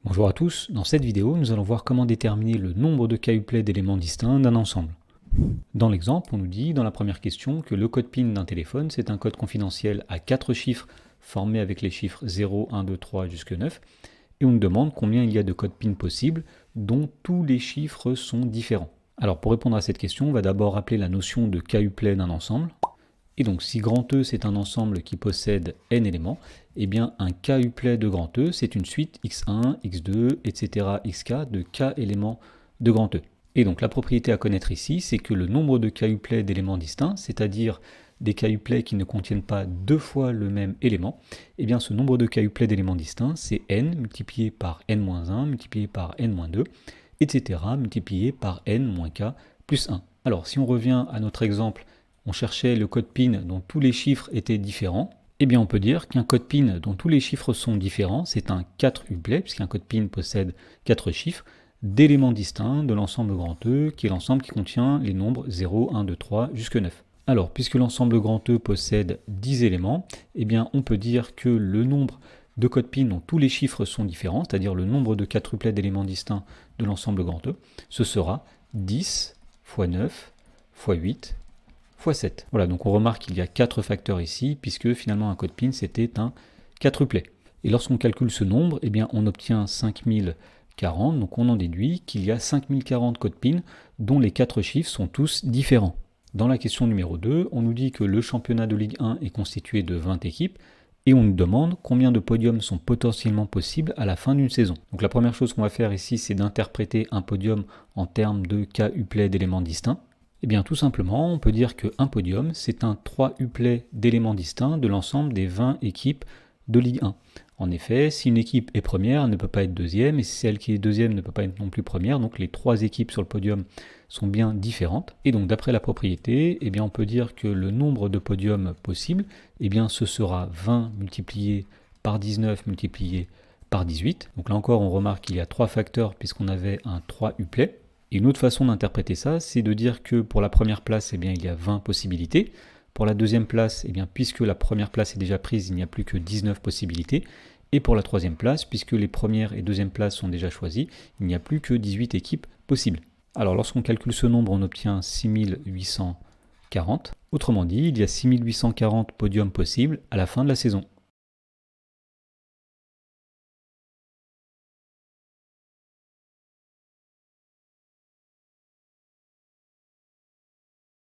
Bonjour à tous, dans cette vidéo nous allons voir comment déterminer le nombre de K-uplets d'éléments distincts d'un ensemble. Dans l'exemple, on nous dit dans la première question que le code PIN d'un téléphone c'est un code confidentiel à 4 chiffres formé avec les chiffres 0, 1, 2, 3 jusque 9 et on nous demande combien il y a de codes PIN possibles dont tous les chiffres sont différents. Alors pour répondre à cette question, on va d'abord rappeler la notion de K-uplet d'un ensemble. Et donc si grand E c'est un ensemble qui possède n éléments, eh bien un K-uplet de grand E c'est une suite x1, x2, etc. xk de K éléments de grand E. Et donc la propriété à connaître ici, c'est que le nombre de K-uplets d'éléments distincts, c'est-à-dire des K-uplets qui ne contiennent pas deux fois le même élément, eh bien ce nombre de K-uplets d'éléments distincts, c'est n multiplié par n-1 multiplié par n-2, etc. multiplié par n-k plus 1. Alors si on revient à notre exemple, on cherchait le code PIN dont tous les chiffres étaient différents, eh bien on peut dire qu'un code PIN dont tous les chiffres sont différents, c'est un 4-uplet, puisqu'un code PIN possède 4 chiffres, d'éléments distincts de l'ensemble grand E, qui est l'ensemble qui contient les nombres 0, 1, 2, 3 jusque 9. Alors, puisque l'ensemble grand E possède 10 éléments, eh bien on peut dire que le nombre de codes PIN dont tous les chiffres sont différents, c'est-à-dire le nombre de 4-uplets d'éléments distincts de l'ensemble grand E, ce sera 10 fois 9 fois 8 fois 7. Voilà, donc on remarque qu'il y a 4 facteurs ici, puisque finalement un code PIN c'était un quadruplet. Et lorsqu'on calcule ce nombre, eh bien on obtient 5040, donc on en déduit qu'il y a 5040 codes PIN dont les 4 chiffres sont tous différents. Dans la question numéro 2, on nous dit que le championnat de Ligue 1 est constitué de 20 équipes, et on nous demande combien de podiums sont potentiellement possibles à la fin d'une saison. Donc la première chose qu'on va faire ici, c'est d'interpréter un podium en termes de K-uplets d'éléments distincts. Eh bien tout simplement, on peut dire qu'un podium, c'est un 3-uplet d'éléments distincts de l'ensemble des 20 équipes de Ligue 1. En effet, si une équipe est première, elle ne peut pas être deuxième, et si celle qui est deuxième ne peut pas être non plus première, donc les 3 équipes sur le podium sont bien différentes. Et donc d'après la propriété, eh bien, on peut dire que le nombre de podiums possibles, eh bien, ce sera 20 multiplié par 19 multiplié par 18. Donc là encore, on remarque qu'il y a 3 facteurs puisqu'on avait un 3-uplet. Et une autre façon d'interpréter ça, c'est de dire que pour la première place, eh bien, il y a 20 possibilités. Pour la deuxième place, eh bien, puisque la première place est déjà prise, il n'y a plus que 19 possibilités. Et pour la troisième place, puisque les premières et deuxième places sont déjà choisies, il n'y a plus que 18 équipes possibles. Alors lorsqu'on calcule ce nombre, on obtient 6840. Autrement dit, il y a 6840 podiums possibles à la fin de la saison.